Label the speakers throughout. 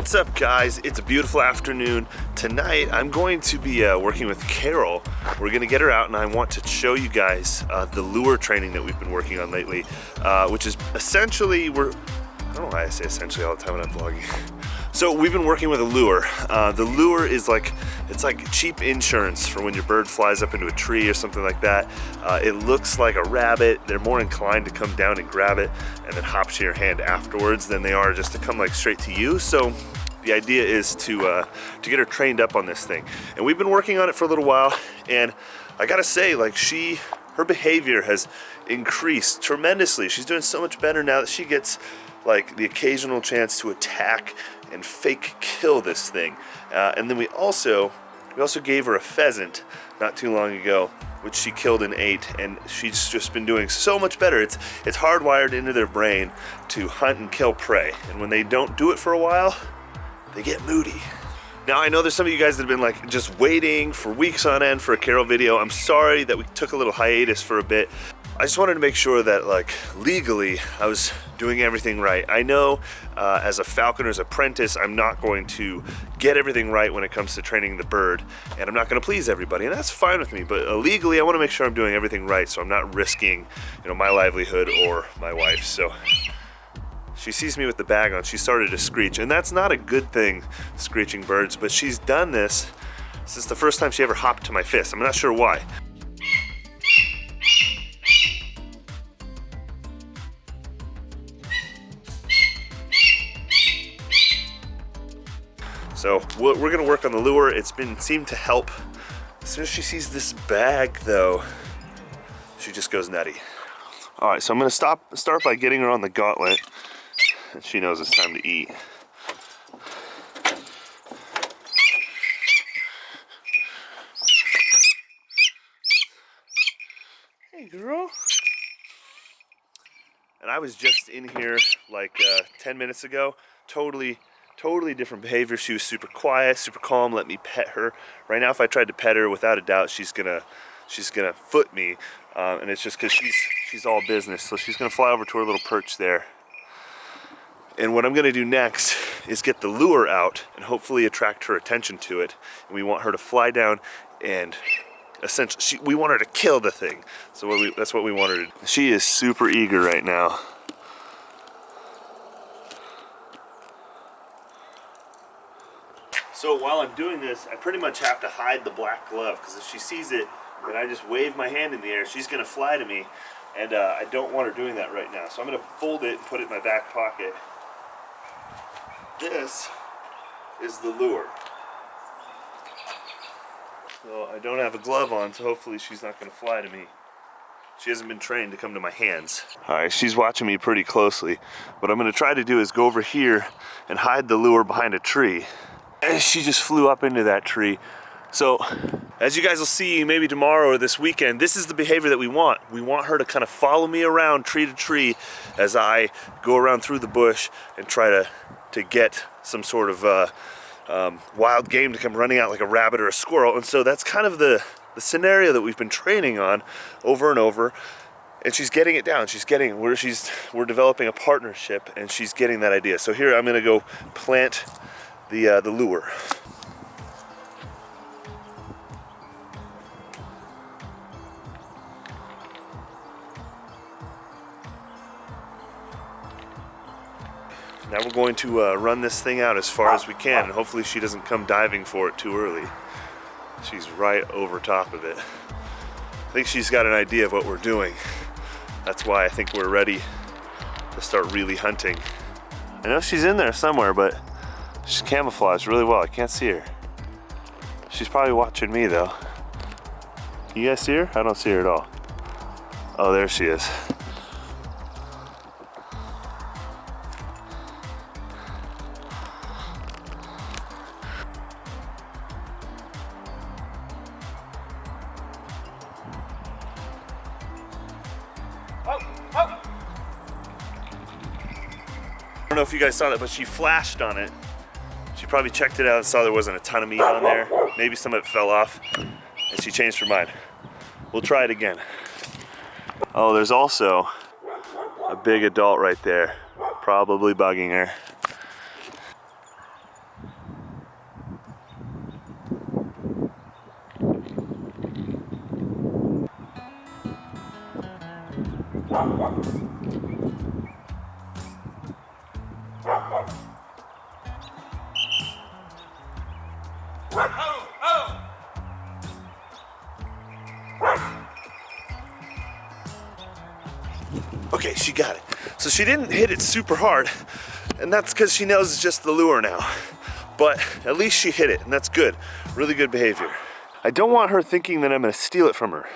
Speaker 1: What's up, guys? It's a beautiful afternoon. Tonight I'm going to be working with Carol. We're gonna get her out and I want to show you guys the lure training that we've been working on lately, which is essentially, I don't know why I say essentially all the time when I'm vlogging. So we've been working with a lure. The lure is it's like cheap insurance for when your bird flies up into a tree or something like that. It looks like a rabbit. They're more inclined to come down and grab it and then hop to your hand afterwards than they are just to come like straight to you. So the idea is to get her trained up on this thing. And we've been working on it for a little while, and I gotta say, like, her behavior has increased tremendously. She's doing so much better now that she gets like the occasional chance to attack and fake kill this thing. And then we also gave her a pheasant not too long ago, which she killed and ate, and she's just been doing so much better. It's hardwired into their brain to hunt and kill prey, and when they don't do it for a while, they get moody. Now, I know there's some of you guys that have been like just waiting for weeks on end for a Carol video. I'm sorry that we took a little hiatus for a bit. I just wanted to make sure that, like, legally I was doing everything right. I know as a falconer's apprentice, I'm not going to get everything right when it comes to training the bird, and I'm not going to please everybody, and that's fine with me. But legally, I want to make sure I'm doing everything right, so I'm not risking, my livelihood or my wife. So she sees me with the bag on. She started to screech, and that's not a good thing, screeching birds. But she's done this since the first time she ever hopped to my fist. I'm not sure why. So we're gonna work on the lure. It's seemed to help. As soon as she sees this bag, though, she just goes nutty. All right, so I'm gonna start by getting her on the gauntlet, and she knows it's time to eat. Hey, girl. And I was just in here like 10 minutes ago, totally different behavior. She was super quiet, super calm, let me pet her. Right now, if I tried to pet her, without a doubt, she's gonna foot me, and it's just because she's all business. So she's gonna fly over to her little perch there. And what I'm gonna do next is get the lure out and hopefully attract her attention to it. And we want her to fly down and essentially, we want her to kill the thing. So that's what we want her to do. She is super eager right now. So while I'm doing this, I pretty much have to hide the black glove, because if she sees it and I just wave my hand in the air, she's gonna fly to me, and I don't want her doing that right now. So I'm gonna fold it and put it in my back pocket. This is the lure. So I don't have a glove on, so hopefully she's not gonna fly to me. She hasn't been trained to come to my hands. All right, she's watching me pretty closely. What I'm gonna try to do is go over here and hide the lure behind a tree. And she just flew up into that tree. So as you guys will see maybe tomorrow or this weekend, this is the behavior that we want. We want her to kind of follow me around tree to tree as I go around through the bush and try to get some sort of wild game to come running out like a rabbit or a squirrel. And so that's kind of the scenario that we've been training on over and over. And she's getting it down. We're developing a partnership, and she's getting that idea. So here I'm gonna go plant the lure. Now we're going to run this thing out as far as we can, and hopefully she doesn't come diving for it too early. She's right over top of it. I think she's got an idea of what we're doing. That's why I think we're ready to start really hunting. I know she's in there somewhere, but she's camouflaged really well. I can't see her. She's probably watching me though. Can you guys see her? I don't see her at all. Oh, there she is. I don't know if you guys saw that, but she flashed on it. She probably checked it out and saw there wasn't a ton of meat on there. Maybe some of it fell off, and she changed her mind. We'll try it again. Oh, there's also a big adult right there, probably bugging her. Okay, she got it. So she didn't hit it super hard, and that's because she knows it's just the lure now. But at least she hit it, and that's good. Really good behavior. I don't want her thinking that I'm gonna steal it from her.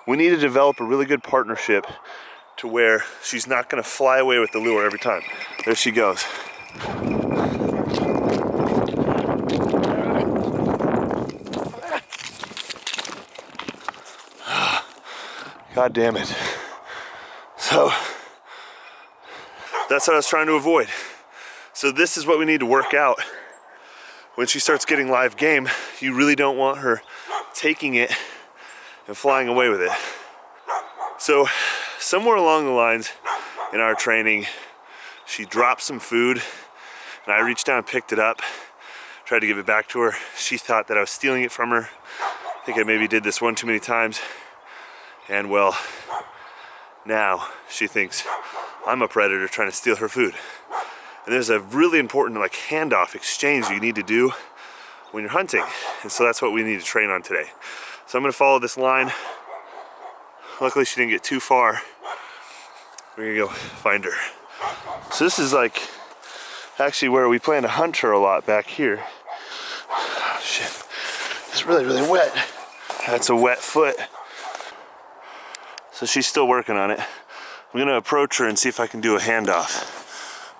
Speaker 1: We need to develop a really good partnership to where she's not gonna fly away with the lure every time. There she goes. God damn it. So, that's what I was trying to avoid. So this is what we need to work out. When she starts getting live game, you really don't want her taking it and flying away with it. So somewhere along the lines in our training, she dropped some food and I reached down and picked it up, tried to give it back to her. She thought that I was stealing it from her. I think I maybe did this one too many times. And well, now she thinks I'm a predator trying to steal her food. And there's a really important like handoff exchange you need to do when you're hunting. And so that's what we need to train on today. So I'm gonna follow this line. Luckily she didn't get too far. We're gonna go find her. So this is like actually where we plan to hunt her a lot back here. Oh, shit, it's really, really wet. That's a wet foot. So she's still working on it. I'm gonna approach her and see if I can do a handoff.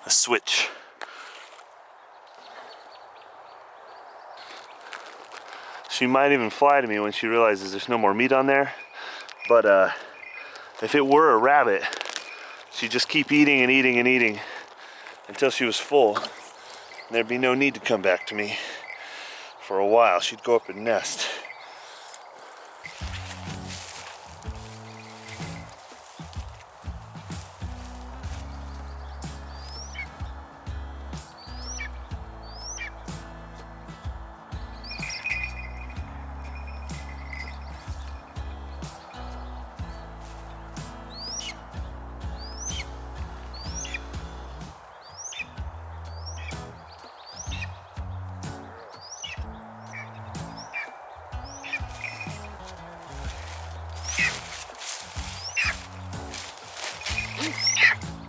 Speaker 1: A switch. She might even fly to me when she realizes there's no more meat on there. But if it were a rabbit, she'd just keep eating and eating and eating until she was full. And there'd be no need to come back to me for a while. She'd go up and nest.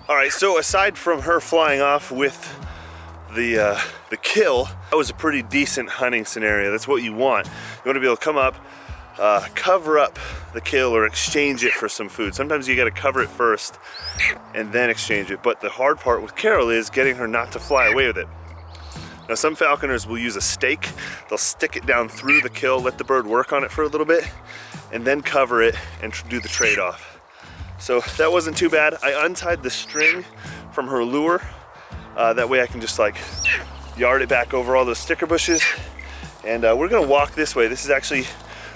Speaker 1: All right, so aside from her flying off with the kill, that was a pretty decent hunting scenario. That's what you want. You want to be able to come up, cover up the kill or exchange it for some food. Sometimes you got to cover it first and then exchange it. But the hard part with Carol is getting her not to fly away with it. Now some falconers will use a stake. They'll stick it down through the kill, let the bird work on it for a little bit, and then cover it and do the trade-off. So that wasn't too bad. I untied the string from her lure. That way I can just like yard it back over all those sticker bushes. And we're gonna walk this way. This is actually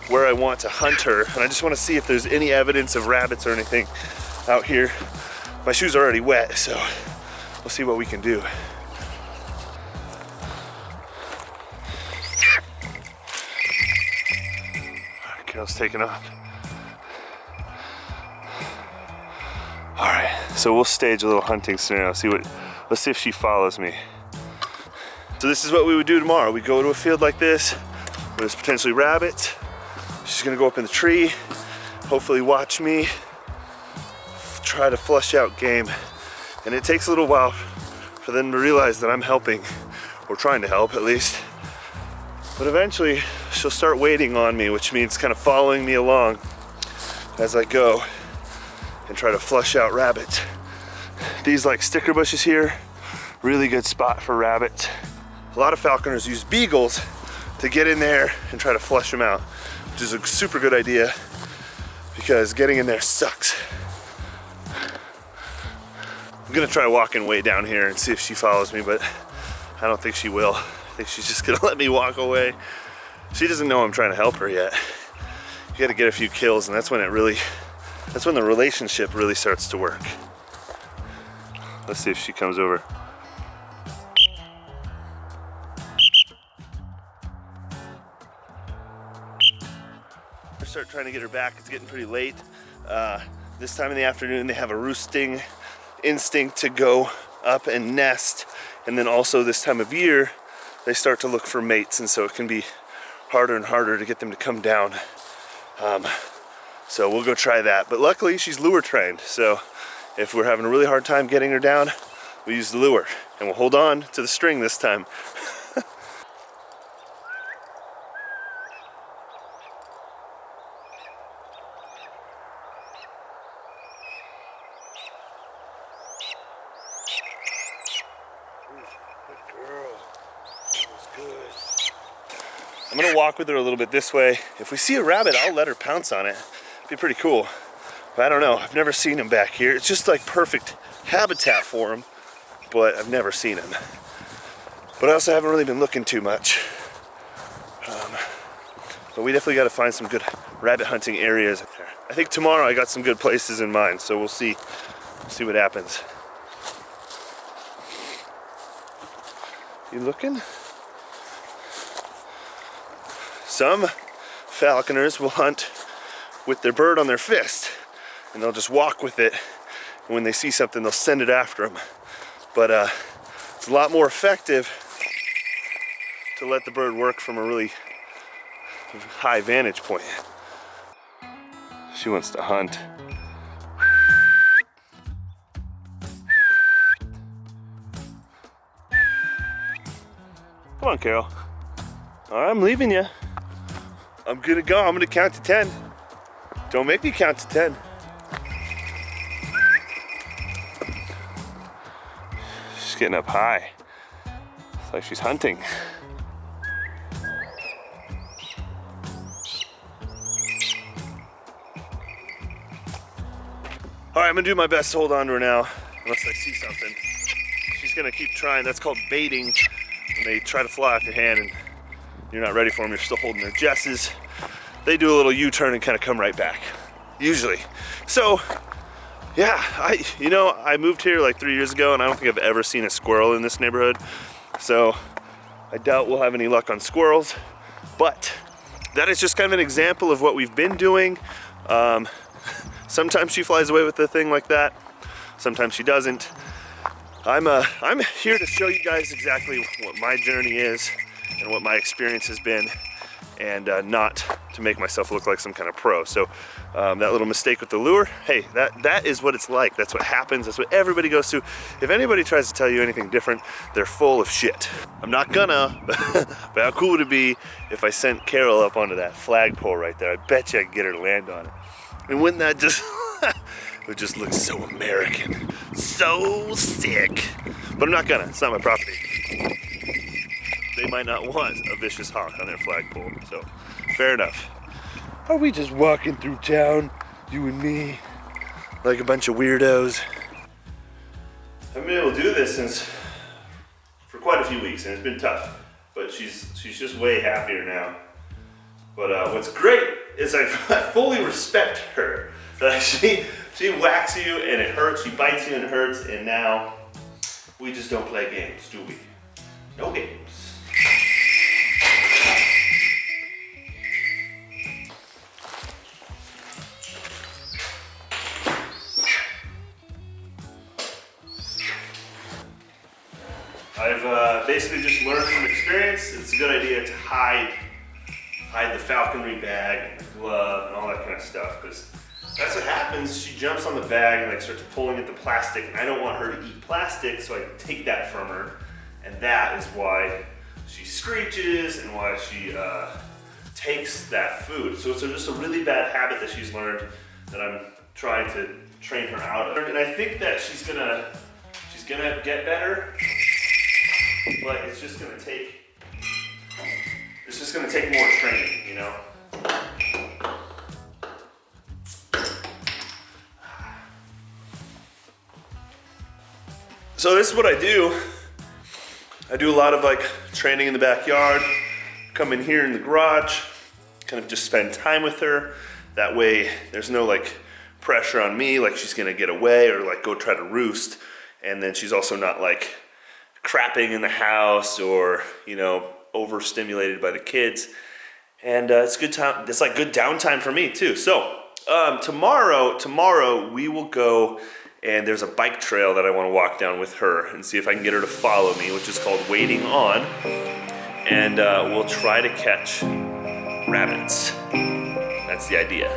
Speaker 1: where I want to hunt her. And I just wanna see if there's any evidence of rabbits or anything out here. My shoes are already wet, so we'll see what we can do. Carol's taking off. All right, so we'll stage a little hunting scenario. Let's see if she follows me. So this is what we would do tomorrow. We go to a field like this where there's potentially rabbits. She's gonna go up in the tree, hopefully watch me, try to flush out game. And it takes a little while for them to realize that I'm helping, or trying to help at least. But eventually she'll start waiting on me, which means kind of following me along as I go and try to flush out rabbits. These like sticker bushes here, really good spot for rabbits. A lot of falconers use beagles to get in there and try to flush them out, which is a super good idea because getting in there sucks. I'm gonna try walking way down here and see if she follows me, but I don't think she will. I think she's just gonna let me walk away. She doesn't know I'm trying to help her yet. You gotta get a few kills, and that's when the relationship really starts to work. Let's see if she comes over. I start trying to get her back. It's getting pretty late. this time in the afternoon they have a roosting instinct to go up and nest, and then also this time of year they start to look for mates, and so it can be harder and harder to get them to come down. So we'll go try that. But luckily she's lure trained, so if we're having a really hard time getting her down, we use the lure, and we'll hold on to the string this time. I'm gonna walk with her a little bit this way. If we see a rabbit, I'll let her pounce on it. It'd be pretty cool. But I don't know, I've never seen him back here. It's just like perfect habitat for him, but I've never seen him. But I also haven't really been looking too much. But we definitely gotta find some good rabbit hunting areas up there. I think tomorrow I got some good places in mind, so we'll see what happens. You looking? Some falconers will hunt with their bird on their fist, and they'll just walk with it, and when they see something they'll send it after them. But it's a lot more effective to let the bird work from a really high vantage point. She wants to hunt. Come on, Carol. All right, I'm leaving you. I'm gonna go. I'm gonna count to 10. Don't make me count to 10. She's getting up high. It's like she's hunting. All right, I'm gonna do my best to hold on to her now, unless I see something. She's gonna keep trying. That's called baiting. When they try to fly off your hand and you're not ready for them, you're still holding their jesses. They do a little U-turn and kind of come right back, usually. So, yeah, I moved here like 3 years ago, and I don't think I've ever seen a squirrel in this neighborhood. So, I doubt we'll have any luck on squirrels. But that is just kind of an example of what we've been doing. Sometimes she flies away with a thing like that. Sometimes she doesn't. I'm here to show you guys exactly what my journey is and what my experience has been, and not to make myself look like some kind of pro. So that little mistake with the lure, hey, that is what it's like. That's what happens. That's what everybody goes through. If anybody tries to tell you anything different, they're full of shit. I'm not gonna, but how cool would it be if I sent Carol up onto that flagpole right there? I bet you I could get her to land on it. And wouldn't that just, it would just look so American, so sick. But I'm not gonna, it's not my property. They might not want a vicious hawk on their flagpole, so fair enough. Are we just walking through town, you and me, like a bunch of weirdos? I've been able to do this for quite a few weeks, and it's been tough, but she's just way happier now. But what's great is I fully respect her. Like she whacks you and it hurts, she bites you and it hurts, and now we just don't play games, do we? No games. I've basically just learned from experience, it's a good idea to hide the falconry bag and the glove and all that kind of stuff, because that's what happens. She jumps on the bag and like starts pulling at the plastic, and I don't want her to eat plastic, so I take that from her, and that is why she screeches and why she takes that food. So it's just a really bad habit that she's learned that I'm trying to train her out of. And I think that she's gonna get better, but it's just gonna take more training, you know? So this is what I do. I do a lot of like training in the backyard, come in here in the garage, kind of just spend time with her. That way there's no like pressure on me, like she's gonna get away or like go try to roost. And then she's also not like crapping in the house or, you know, overstimulated by the kids. And it's good time. It's like good downtime for me too. So Tomorrow we will go, and there's a bike trail that I want to walk down with her and see if I can get her to follow me, which is called Waiting On. And we'll try to catch rabbits. That's the idea.